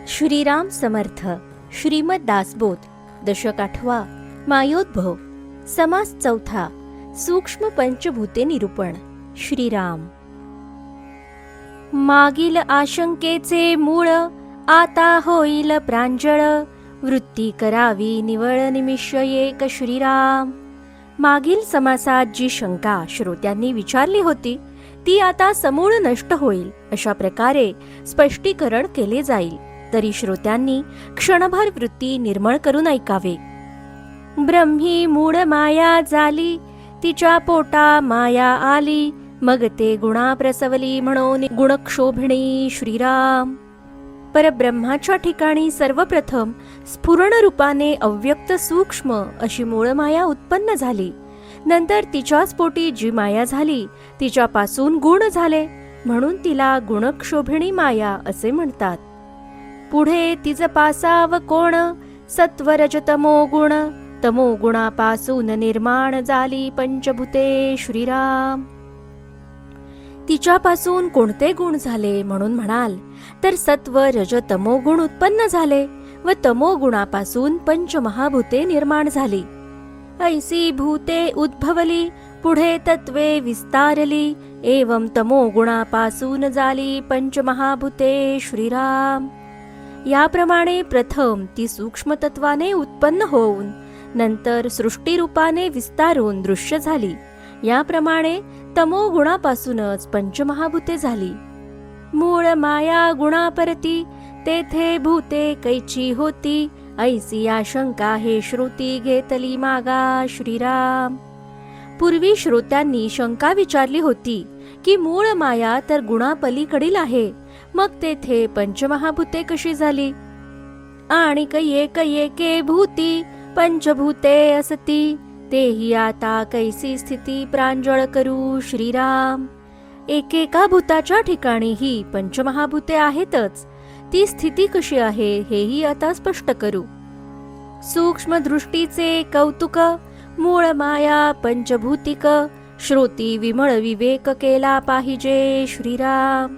श्रीराम समर्थ. श्रीमद दासबोध. दशक 8. मायोद्भव. समास 4. सूक्ष्म पंचभूते निरूपण. श्रीराम. मागील आशंकेचे मूळ आता होईल प्रांजळ, वृत्ती करावी निवळ निमिष एक श्रीराम. मागील समासात जी शंका श्रोत्यांनी विचारली होती ती आता समूळ नष्ट होईल अशा प्रकारे स्पष्टीकरण केले जाईल. तरी श्रोत्यांनी क्षणभर वृत्ती निर्मळ करून ऐकावे. ब्रह्मी मूळ माया झाली, तिच्या पोटा माया आली, मग ते गुणा प्रसवली म्हणून गुणक्षोभिणी श्रीराम. परब्रह्माच्या ठिकाणी सर्वप्रथम स्फुरण रूपाने अव्यक्त सूक्ष्म अशी मूळ माया उत्पन्न झाली. नंतर तिच्याच पोटी जी माया झाली तिच्यापासून गुण झाले म्हणून तिला गुणक्षोभिणी माया असे म्हणतात. पुढे तिज पासाव कोण सत्वरजतमो गुण, तमो गुणापासून निर्माण झाली पंचभूते श्रीराम. तिच्यापासून कोणते गुण झाले म्हणून म्हणाल तर सत्व रज तमो गुण उत्पन्न झाले व तमो गुणापासून पंचमहाभूते निर्माण झाली. ऐसी भूते उद्भवली, पुढे तत्वे विस्तारली, एवं तमो गुणापासून झाली पंचमहाभूते श्रीराम. याप्रमाणे प्रथम ती सूक्ष्म तत्वाने उत्पन्न होऊन नंतर सृष्टी रूपाने विस्तारून दृश्य झाली. याप्रमाणे तमो गुणापासूनच पंचमहाभूते झाली. मूळ माया गुणापरती, तेथे भूते कैची होती, ऐसी आशंका हे श्रुती घेतली मागा श्रीराम. पूर्वी श्रोत्यांनी शंका विचारली होती की मूळ माया तर गुणापलीकडील आहे, मग तेथे पंचमहाभूते कशी झाली? आणि येके भूती पंचभूते असती, तेही आता कैसी स्थिती प्रांजळ करू श्रीराम. एकेका भूताच्या ठिकाणी ही पंचमहाभूते आहेतच, ती स्थिती कशी आहे हेही आता स्पष्ट करू. सूक्ष्म दृष्टीचे कौतुक, मूळ माया पंचभूतिक, श्रोती विमळ विवेक केला पाहिजे श्रीराम.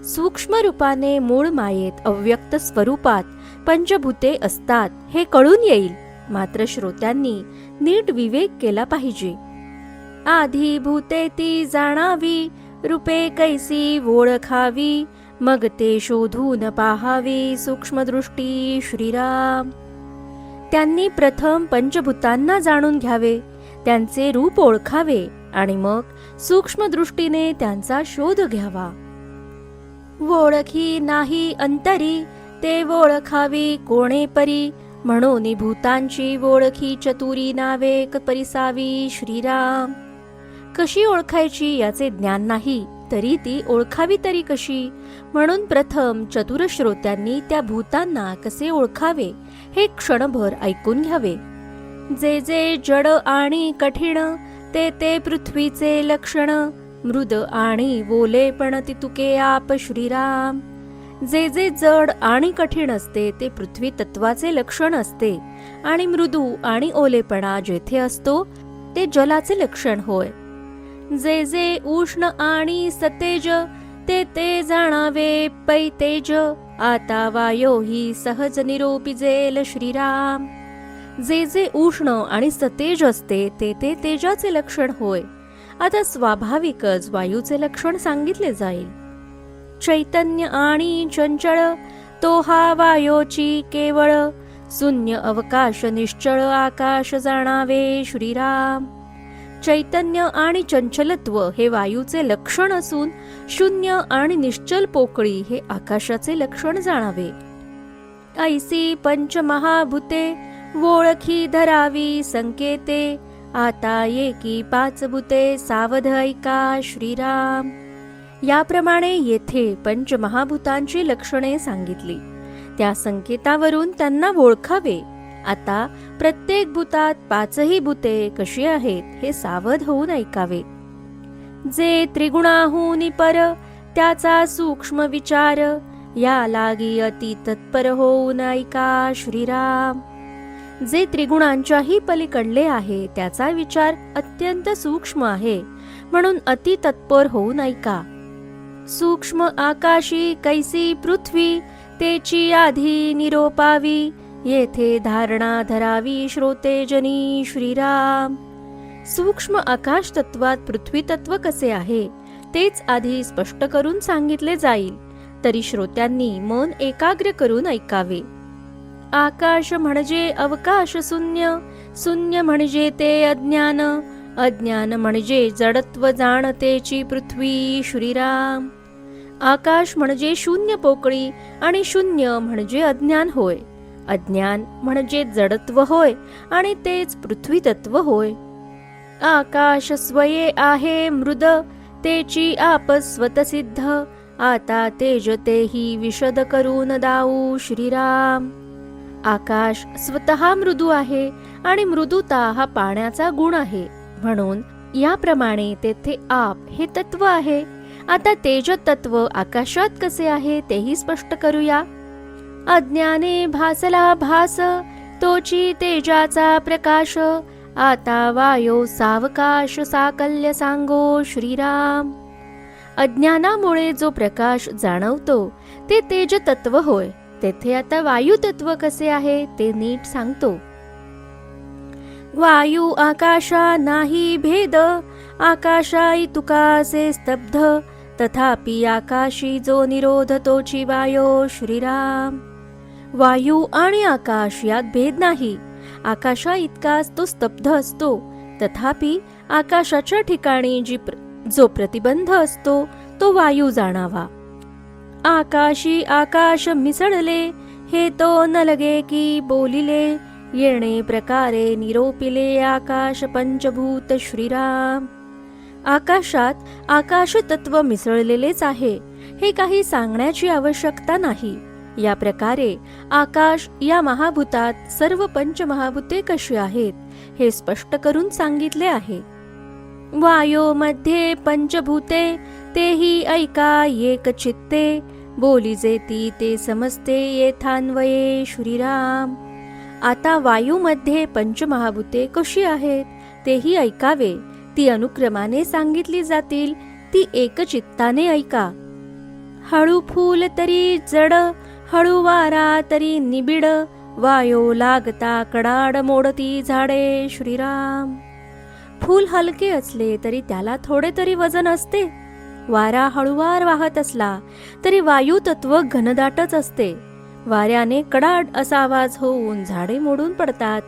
सूक्ष्म रूपाने मूळ मायेत अव्यक्त स्वरूपात पंचभूते असतात हे कळून येईल, मात्र श्रोत्यांनी नीट विवेक केला पाहिजे. आधी भूते ती जाणावी, रूपे कैसी ओळखावी, मग ते शोधून पाहावी सूक्ष्मदृष्टी श्रीराम. त्यांनी प्रथम पंचभूतांना जाणून घ्यावे, त्यांचे रूप ओळखावे आणि मग सूक्ष्मदृष्टीने त्यांचा शोध घ्यावा. ओळखी नाही अंतरी, ते ओळखावी कोणे परी, म्हणून भूतांची ओळखी चतुरी नावे परिसावी श्रीराम. कशी ओळखायची याचे ज्ञान नाही तरी ती ओळखावी तरी कशी, म्हणून प्रथम चतुर श्रोत्यांनी त्या भूतांना कसे ओळखावे हे क्षणभर ऐकून घ्यावे. जे जे जड आणि कठीण, ते ते पृथ्वीचे लक्षण, मृद आणि ओलेपण तितुके आप श्रीराम. जे जे जड आणि कठीण असते ते पृथ्वी तत्वाचे लक्षण असते आणि मृदू आणि ओलेपणा जेथे असतो ते जलाचे लक्षण होय. जे जे उष्ण आणि सतेज, ते ते जाणावे पै तेज, आता वायो ही सहज निरोपिजेल श्रीराम. जे जे उष्ण आणि सतेज असते ते ते तेजाचे लक्षण होय. आता स्वाभाविकच वायूचे लक्षण सांगितले जाईल. चैतन्य आणि चंचळ, तो हा वायोची केवळ, शून्य अवकाश निश्चळ आकाश जाणावे श्रीराम. चैतन्य आणि चंचलत्व हे वायूचे लक्षण असून शून्य आणि निश्चल पोकळी हे आकाशाचे लक्षण जाणावे. ऐसी पंचमहाभूते ओळखी धरावी संकेते, आता एकी पाच भूते सावध ऐका श्रीराम. याप्रमाणे येथे पंचमहाभूतांची लक्षणे सांगितली, त्या संकेतावरून त्यांना ओळखावे. आता प्रत्येक भूतात पाचही भूते कशी आहेत हे सावध होऊन ऐकावे. जे त्रिगुणाहून पर, त्याचा सूक्ष्म विचार, या लागी अति तत्पर होऊन ऐका श्रीराम. जे त्रिगुणांच्याही पलीकडले आहे त्याचा विचार अत्यंत सूक्ष्म आहे म्हणून अति तत्पर होऊन ऐका. सूक्ष्म आकाशी कैसी पृथ्वी, तेची आधी निरोपावी, येथे धारणा धरावी श्रोतेजनी श्रीराम. सूक्ष्म आकाश तत्वात पृथ्वी तत्व कसे आहे तेच आधी स्पष्ट करून सांगितले जाईल, तरी श्रोत्यांनी मन एकाग्र करून ऐकावे. आकाश म्हणजे अवकाश शून्य, शून्य म्हणजे ते अज्ञान, अज्ञान म्हणजे जडत्व जाणतेची पृथ्वी श्रीराम. आकाश म्हणजे शून्य पोकळी आणि शून्य म्हणजे अज्ञान होय. अज्ञान म्हणजे जडत्व होय आणि तेच पृथ्वी तत्व होय. आकाश स्वये आहे मृद, तेची आप स्वतसिद्ध, आता तेज तेही विशद करून दाऊ श्रीराम. आकाश स्वतः मृदू आहे आणि मृदुता हा पाण्याचा गुण आहे, म्हणून याप्रमाणे तेथे आप हे तत्व आहे. आता तेज तत्व आकाशात कसे आहे तेही स्पष्ट करूया. अज्ञाने भासला भास, तोची तेजाचा प्रकाश, आता वायो सावकाश साकल्य सांगो श्रीराम. अज्ञानामुळे जो प्रकाश जाणवतो ते तेज तत्व होय. तेथे आता वायू तत्व कसे आहे ते नीट सांगतो. वायू आकाशा नाही भेद, आकाशाई तुकासे स्तब्ध, तथापि आकाशी जो निरोध तोची वायो श्रीराम. वायू आणि आकाश यात भेद नाही. आकाशा इतकाच तो स्तब्ध असतो, तथापि आकाशाच्या ठिकाणी जो प्रतिबंध असतो तो वायू जाणावा. आकाशी आकाश मिसळले, हे तो न लगे की बोलिले, येणे प्रकारे निरोपिले आकाश पंचभूत श्रीराम. आकाशात आकाश तत्व मिसळलेलेच आहे, हे काही सांगण्याची आवश्यकता नाही. या प्रकारे आकाश या महाभूतात सर्व पंचमहाभूते कशी आहेत हे स्पष्ट करून सांगितले आहे. वायो मध्ये पंचभूते, तेही ऐका एक चित्ते, बोली जेती ते समजते येथान्वये श्रीराम. आता वायूमध्ये पंचमहाभूते कशी आहेत तेही ऐकावे. ती अनुक्रमाने सांगितली जातील, ती एकचित्ताने ऐका. हळू फूल तरी जड, हळू वारा तरी निबिड, वायो लागता कडाड मोडती झाडे श्रीराम. फूल हलके असले तरी त्याला थोडे तरी वजन असते. वारा हळुवार वाहत असला तरी वायू तत्व घनदाटच असते. वाऱ्याने कडाड असा आवाज होऊन झाडे मोडून पडतात.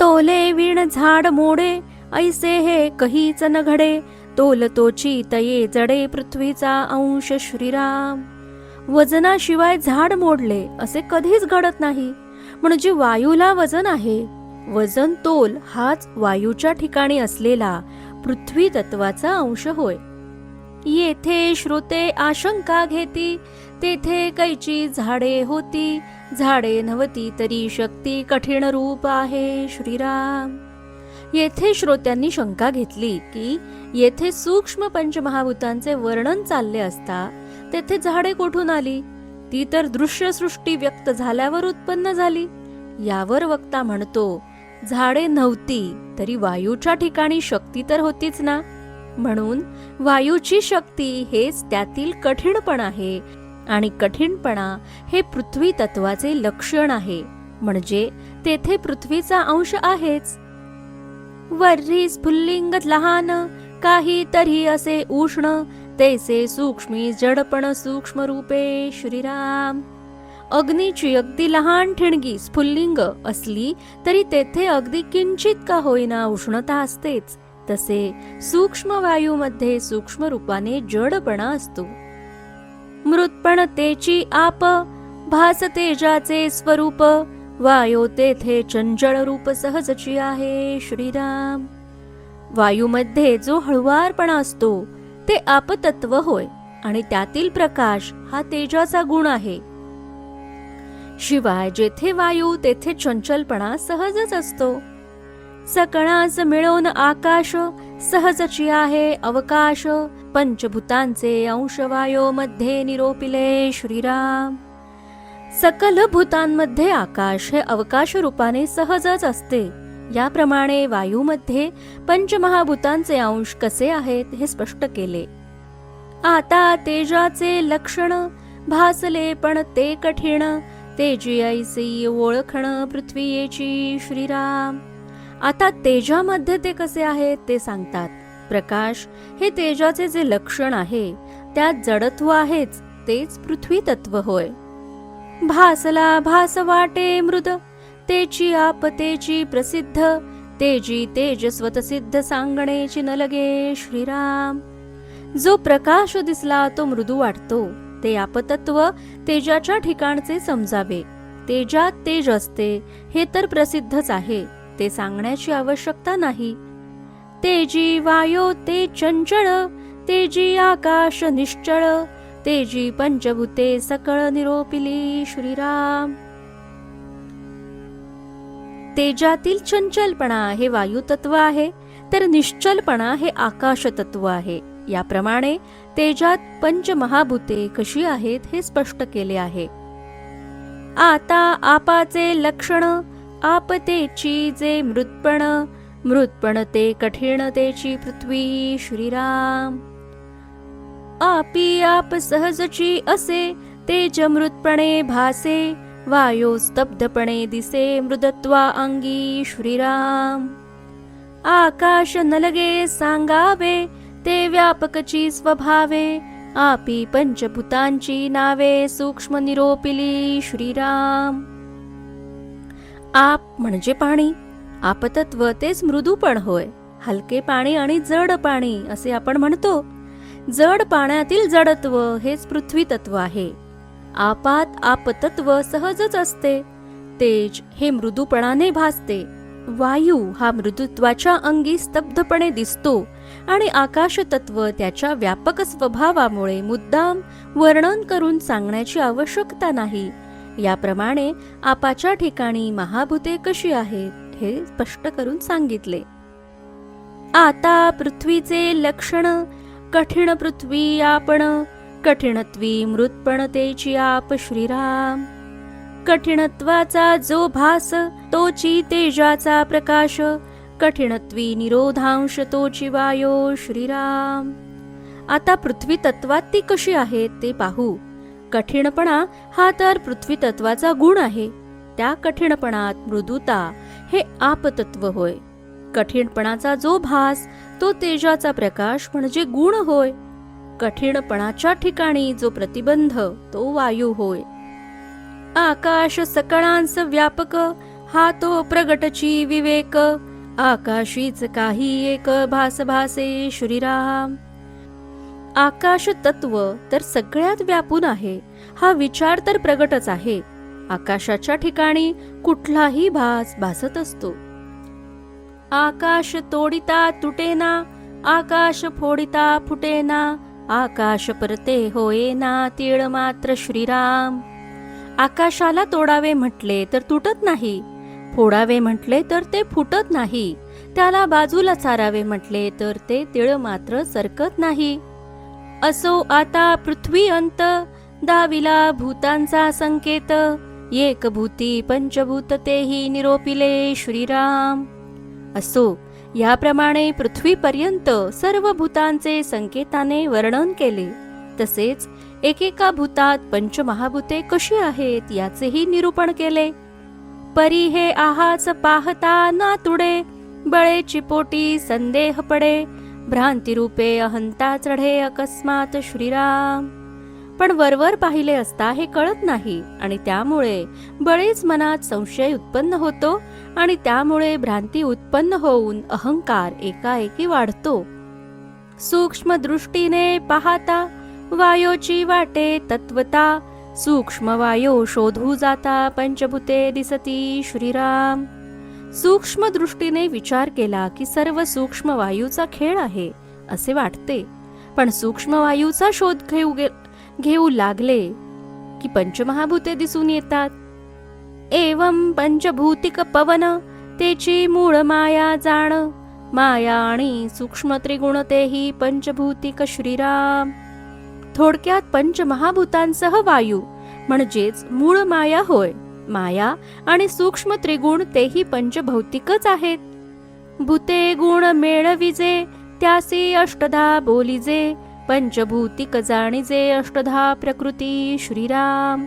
तोले विण झाड मोडे, ऐसे हे कहीच न घडे, तोलतोची तये जडे पृथ्वीचा अंश श्रीराम. वजनाशिवाय झाड मोडले असे कधीच घडत नाही, म्हणजे वायूला वजन आहे. वजन तोल हाच वायूच्या ठिकाणी असलेला पृथ्वी तत्वाचा अंश होय. येथे श्रोते आशंका घेती, तेथे कैची झाडे होती, झाडे नव्हती तरी शक्ती कठीण रूप आहे श्रीराम. येथे श्रोत्यांनी शंका घेतली की येथे सूक्ष्म पंचमहाभूतांचे वर्णन चालले असता तेथे झाडे कोठून आली. ती तर दृश्य सृष्टी व्यक्त झाल्यावर उत्पन्न झाली. यावर वक्ता म्हणतो, झाडे नव्हती तरी वायूच्या ठिकाणी शक्ती तर होतीच ना. म्हणून वायूची शक्ती हेच त्यातील कठीणपण आहे आणि कठीणपणा हे पृथ्वी तत्वाचे लक्षण आहे, म्हणजे तेथे पृथ्वीचा अंश आहेच. वर्री स्फुल्लिंग लहान, काही तरी असे उष्ण, तैसे सूक्ष्मी जडपण सूक्ष्म रूपे श्रीराम. अग्नीची अगदी लहान ठिणगी स्फुल्लिंग असली तरी तेथे अगदी किंचित का होईना उष्णता असतेच. तसे सूक्ष्म वायूमध्ये सूक्ष्म रूपाने जडपणा असतो. मृतपणतेची आप, भास तेजाचे स्वरूप, वायू तेथे चंचल रूप सहजची आहे श्रीराम. वायूमध्ये जो हळुवारपणा असतो ते आपतत्व होय आणि त्यातील प्रकाश हा तेजाचा गुण आहे. शिवाय जेथे वायू तेथे चंचलपणा सहजच असतो. सकळास मिळवून आकाश, सहजची आहे अवकाश, पंचभूतांचे अंश वायो मध्ये निरोपिले श्रीराम. सकल भूतांमध्ये आकाश हे अवकाश रूपाने सहजच असते. याप्रमाणे वायूमध्ये पंचमहाभूतांचे अंश कसे आहेत हे स्पष्ट केले. आता तेजाचे लक्षण, भासले पण ते कठीण, तेजी ऐसी ओळखण पृथ्वीयेची श्रीराम. आता तेजामध्ये ते कसे आहेत ते सांगतात. प्रकाश हे तेजाचे जे लक्षण आहे, त्यात जडत्व आहेच, तेच पृथ्वी तत्व होय. भासला भास वाटे मृद, तेची आप तेची प्रसिद्ध, तेजी तेज स्वतसिद्ध सांगणेची न लगे श्रीराम. जो प्रकाश दिसला तो मृदू वाटतो, ते आपतत्व तेजाच्या ठिकाणचे समजावे. तेजात तेज असते हे तर प्रसिद्धच आहे, ते सांगण्याची आवश्यकता नाही. तेजी वायो ते चंचळ, तेजी आकाश निश्चळ, तेजी पंचभूते सकळ निरोपिली श्रीराम. तेजातील चंचलपणा हे वायू तत्व आहे, तर निश्चलपणा हे आकाश तत्व आहे. याप्रमाणे तेजात पंचमहाभूते कशी आहेत हे स्पष्ट केले आहे. आता आपाचे लक्षण, आपतेची जे मृतपण, मृतपण ते कठीणतेची पृथ्वी श्रीराम. आपी आप सहजची असे, तेज मृतपणे भासे, वायो स्तब्धपणे दिसे मृदत्वा अंगी श्रीराम. आकाश न लगे सांगावे, ते व्यापकची स्वभावे, आपी पंचभूतांची नावे सूक्ष्म निरोपिली श्रीराम. आप म्हणजे पाणी, आपतत्व तेच मृदूपण होय. हलके पाणी आणि जड पाणी असे आपण म्हणतो. जड पाण्यातील जडत्व हेच पृथ्वी तत्व आहे. आपात आपतत्व सहजच असते. तेज हे मृदूपणाने भासते. वायू हा मृदुत्वाच्या अंगी स्तब्धपणे दिसतो आणि आकाश तत्व त्याच्या व्यापक स्वभावामुळे मुद्दाम वर्णन करून सांगण्याची आवश्यकता नाही. याप्रमाणे आपाच्या ठिकाणी महाभूते कशी आहेत हे स्पष्ट करून सांगितले. आता पृथ्वीचे लक्षण, कठीण पृथ्वी आपण, कठीणत्वी मृतपणतेची आप श्रीराम. कठीणत्वाचा जो भास, तोची तेजाचा प्रकाश, कठीणत्वी निरोधांश तोची वायो श्रीराम. आता पृथ्वी तत्वात ती कशी आहे ते पाहू. कठीणपणा हा तर पृथ्वी तत्वाचा गुण आहे. त्या कठीणपणात मृदुता हे आपतत्व होय. कठीणपणाचा जो भास तो तेजाचा प्रकाश म्हणजे गुण होय. कठीणपणाच्या ठिकाणी जो प्रतिबंध तो वायू होय. आकाश सकळांस व्यापक, हा तो प्रगटची विवेक, आकाशीच काही एक भास भासे श्रीराम. आकाश तत्व तर सगळ्यात व्यापून आहे, हा विचार तर प्रगटच आहे. आकाशाच्या ठिकाणी कुठलाही भास भासत असतो. आकाश तोडिता तुटेना, आकाश फोडिता फुटेना, आकाश परते होयेना तीळ मात्र श्रीराम. आकाशाला तोडावे म्हटले तर तुटत नाही, फोडावे म्हटले तर ते फुटत नाही, त्याला बाजूला सारावे म्हटले तर ते तीळ मात्र सरकत नाही. असो आता पृथ्वी अंत, दाविला भूतांचा संकेत, एक भूती पंचभूत तेही निरोपिले श्रीराम. असो याप्रमाणे पृथ्वीपर्यंत सर्व भूतांचे संकेताने वर्णन केले. तसेच एकेका भूतात पंचमहाभूते कशी आहेत याचेही निरूपण केले. परी हे आहाच पाहता ना तुडे, बळेची पोटी संदेह पडे, भ्रांती रूपे अहंता चढे अकस्मात श्रीराम. पण वरवर पाहिले असता हे कळत नाही आणि त्यामुळे बळेच मनात संशय उत्पन्न होतो आणि त्यामुळे भ्रांती उत्पन्न होऊन अहंकार एकाएकी वाढतो. सूक्ष्म दृष्टीने पाहता वायोची वाटे तत्वता, सूक्ष्म वायो शोधू जाता पंचभूते दिसती श्रीराम. सूक्ष्म दृष्टीने विचार केला की सर्व सूक्ष्म वायूचा खेळ आहे असे वाटते. पण सूक्ष्म वायूचा शोध घेऊ लागले की पंचमहाभूते दिसून येतात. एवं पंचभूतिक पवन, तेची मूळ माया जाण, माया आणि सूक्ष्म त्रिगुण तेही पंचभूतिक श्रीराम. थोडक्यात पंचमहाभूतांसह वायू म्हणजेच मूळ माया होय. माया आणि सूक्ष्म त्रिगुण तेही पंचभौतिकच आहेत. भूते गुण मेळविजे, त्यासी अष्टधा बोलिजे, पंचभूतिक जाणीजे अष्टधा प्रकृती श्रीराम.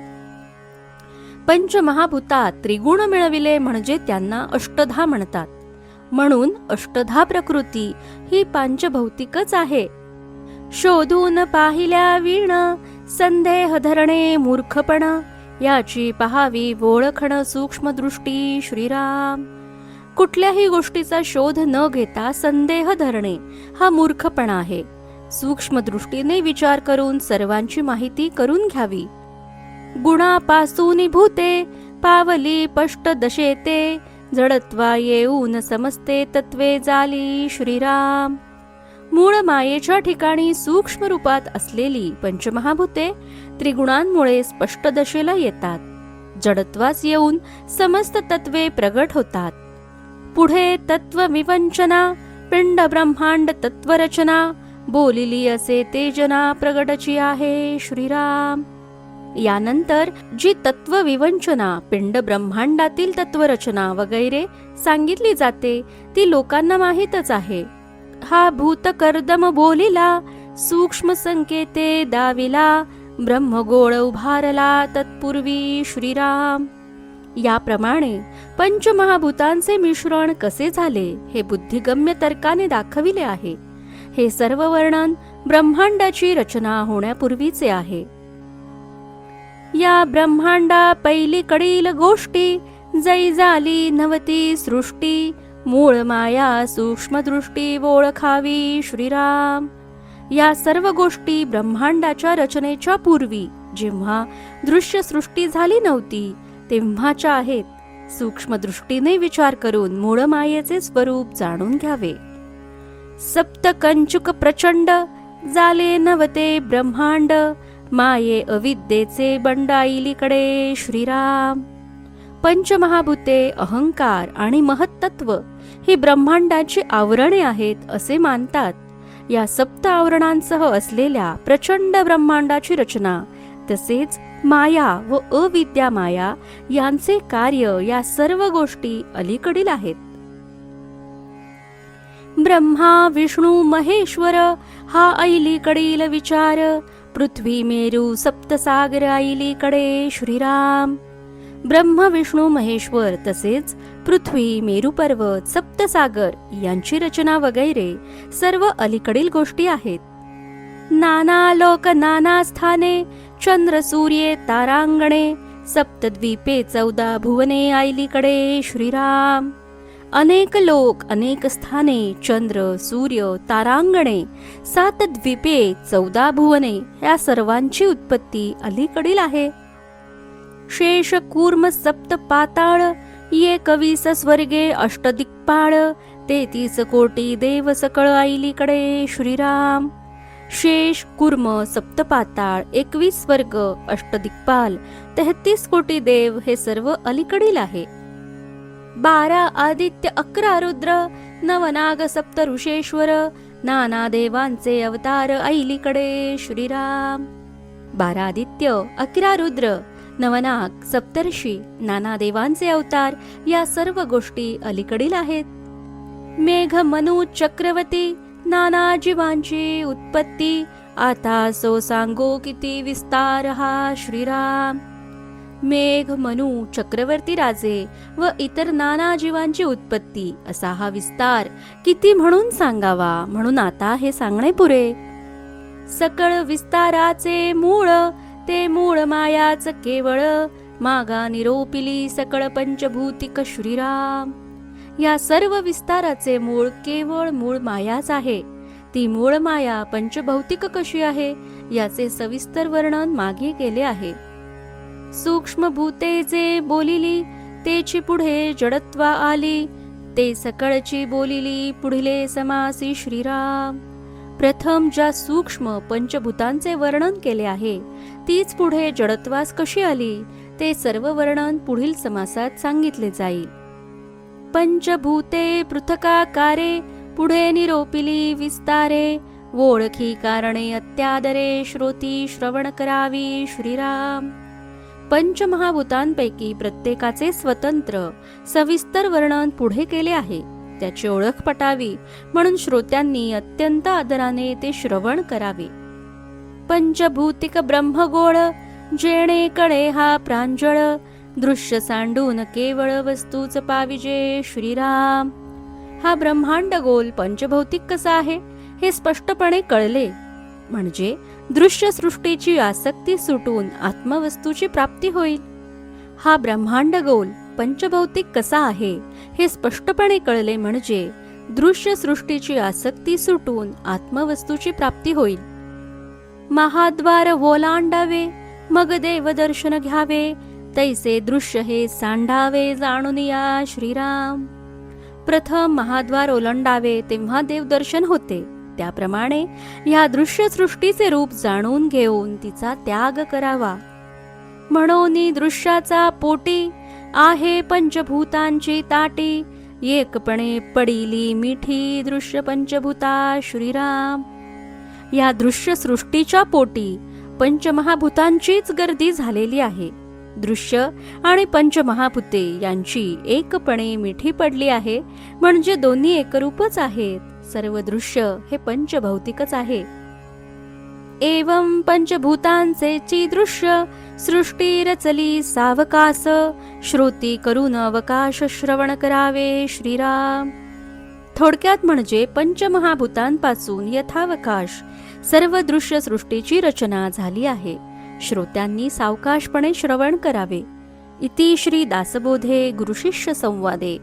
पंचमहाभूतात त्रिगुण मिळविले म्हणजे त्यांना अष्टधा म्हणतात. म्हणून अष्टधा प्रकृती ही पंचभौतिकच आहे. शोधून पाहिल्या वीण संदेह धरणे मूर्खपण, याची पहावी ओळखण सूक्ष्म दृष्टी श्रीराम. कुठल्याही गोष्टीचा शोध न घेता संदेह धरणे हा मूर्खपणा आहे. सूक्ष्म दृष्टीने विचार करून सर्वांची माहिती करून घ्यावी. गुणापासून भूते पावली स्पष्ट दशेते, जडत्वा येऊन समजते तत्वे झाली श्रीराम. मूळ मायेच्या ठिकाणी सूक्ष्म रूपात असलेली पंचमहाभूते त्रिगुणांमुळे स्पष्ट दशेला येतात. जडत्वास येऊन समस्त तत्वे प्रगट होतात. पुढे तत्वविवंचना, पिंड ब्रह्मांड तत्वरचना, बोलिली असे तेजना प्रगटची आहे श्रीराम. यानंतर जी तत्वविवंचना, पिंड ब्रह्मांडातील तत्वरचना वगैरे सांगितली जाते ती लोकांना माहीतच आहे. हा भूतकर्दम बोलिला, सूक्ष्म संकेते दाविला, ब्रह्मगोळ उभारला तत्पूर्वी श्रीराम. याप्रमाणे पंचमहाभूतांचे मिश्रण कसे झाले हे बुद्धिगम्य तर्काने दाखविले आहे. हे सर्व वर्णन ब्रह्मांडाची रचना होण्यापूर्वीचे आहे. या ब्रह्मांडा पैलीकडील गोष्टी, जै झाली नवती सृष्टी, मूळ माया सूक्ष्म दृष्टी ओळखावी श्रीराम. या सर्व गोष्टी ब्रह्मांडाच्या रचनेच्या पूर्वी जेव्हा दृश्य सृष्टी झाली नव्हती तेव्हाच्या आहेत. सूक्ष्म दृष्टीने विचार करून मूळ मायेचे स्वरूप जाणून घ्यावे. सप्त कंचुक प्रचंड, झाले नवते ब्रह्मांड, माये अविद्येचे बंडाईलीकडे श्रीराम. पंचमहाभूते, अहंकार आणि महत्त्व ही ब्रह्मांडाची आवरणे आहेत असे मानतात. या सप्त आवरणांसह असलेल्या प्रचंड ब्रह्मांडाची रचना तसेच माया व अविद्या माया यांचे कार्य या सर्व गोष्टी अलीकडील आहेत. ब्रह्मा विष्णू महेश्वर हा ऐलीकडील विचार, पृथ्वी मेरू सप्तसागर ऐलीकडे श्रीराम. ब्रह्म विष्णू महेश्वर तसेच पृथ्वी मेरू पर्वत सप्तसागर यांची रचना वगैरे सर्व अलीकडील गोष्टी आहेत. नाना लोक नाना स्थाने, चंद्र सूर्ये तारांगणे, सप्तद्वीपे 14 भुवने ऐलीकडे श्रीराम. अनेक लोक, अनेक स्थाने, चंद्र सूर्य तारांगणे, 7 द्वीपे 14 भुवने या सर्वांची उत्पत्ती अलीकडील आहे. शेष कूर्म सप्त पाताळ, ये 21 स्वर्गे अष्टदिक्पाळ, 33 कोटी देव सकळ ऐलीकडे श्रीराम. शेष कूर्म सप्तपाताळ, 21 स्वर्ग, अष्टदिक्पाल, 33 कोटी देव हे सर्व अलीकडील आहे. 12 आदित्य, 11 रुद्र, 9 नाग, 7 ऋषेश्वर, नाना देवांचे अवतार ऐलीकडे श्रीराम. 12 आदित्य, 11 रुद्र, 9 नाग, 7 नाना देवांचे अवतार या सर्व गोष्टी अलीकडील आहेत. मेघ मनु चक्रवती, नाना जीवांची उत्पत्ती, आता सो सांगो किती विस्तार हा श्रीराम. मेघ मनु चक्रवर्ती राजे व इतर नाना जीवांची उत्पत्ती असा हा विस्तार किती म्हणून सांगावा, म्हणून आता हे सांगणे पुरे. सकळ विस्ताराचे मूळ, ते मूळ मायाच केवळ, मागा निरोपिली सकळ पंचभूतिक श्रीराम. या सर्व विस्ताराचे मूळ केवळ मूळ मायाच आहे. ती मूळ माया पंचभौतिक कशी आहे याचे सविस्तर वर्णन मागे केले आहे. सूक्ष्म भूते जे बोलिली, तेची पुढे जडत्वा आली, ते सकळची बोलिली पुढले समासी श्रीराम. प्रथम ज्या सूक्ष्म पंचभूतांचे वर्णन केले आहे तीच पुढे जडत्वास कशी आली ते सर्व वर्णन पुढील समासात सांगितले जाईल. पंचभूते पृथकाकारे, पुढे निरोपिली विस्तारे, ओळखी कारणे अत्यादरे, श्रोती श्रवण करावी श्रीराम. पंचमहाभूतांपैकी प्रत्येकाचे स्वतंत्र सविस्तर वर्णन पुढे केले आहे. त्याची ओळख पटावी म्हणून श्रोत्यांनी अत्यंत आदराने ते श्रवण करावे. पंचभूतिक ब्रह्मगोळ जेणे कळे हा प्रांजळ दृश्य सांडून केवळ वस्तूच पाविजे श्रीराम. हा ब्रह्मांड गोल पंचभौतिक कसा आहे हे स्पष्टपणे कळले म्हणजे दृश्य सृष्टीची आसक्ती सुटून आत्मवस्तूची प्राप्ती होईल. हा ब्रह्मांड गोल पंचभौतिक कसा आहे हे स्पष्टपणे कळले म्हणजे दृश्य सृष्टीची आसक्ती सुटून आत्मवस्तूची प्राप्ती होईल. महाद्वार ओलांडावे मग देव दर्शन घ्यावे तैसे दृश्य हे सांडावे जाणून या श्रीराम. प्रथम महाद्वार ओलांडावे तेव्हा देवदर्शन होते. त्याप्रमाणे ह्या दृश्य सृष्टीचे रूप जाणून घेऊन तिचा त्याग करावा. म्हणून दृश्याचा पोटी आहे पंचभूतांची ताटी एकपणे पडिली मिठी दृश्य पंचभूता श्रीराम. या दृश्य सृष्टीच्या पोटी पंचमहाभूतांचीच गर्दी झालेली आहे. दृश्य आणि पंचमहाभूते यांची एकपणे मिठी पडली आहे म्हणजे दोन्ही एकरूपच आहेत. सर्व दृश्य हे पंचभौतिकच आहे. एवं पंचभूतांचे ची दृश्य सृष्टी रचली सावकास श्रुती करून अवकाश श्रवण करावे श्रीराम. थोडक्यात म्हणजे पंचमहाभूतांपासून यथावकाश सर्व दृश्य सृष्टीची रचना झाली आहे. श्रोत्यांनी सावकाशपणे श्रवण करावे. इति श्री दासबोधे गुरुशिष्य संवादे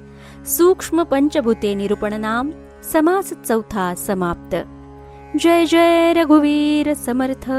सूक्ष्म पंचभूते निरूपण नाम समास चौथा समाप्त. जय जय रघुवीर समर्थ.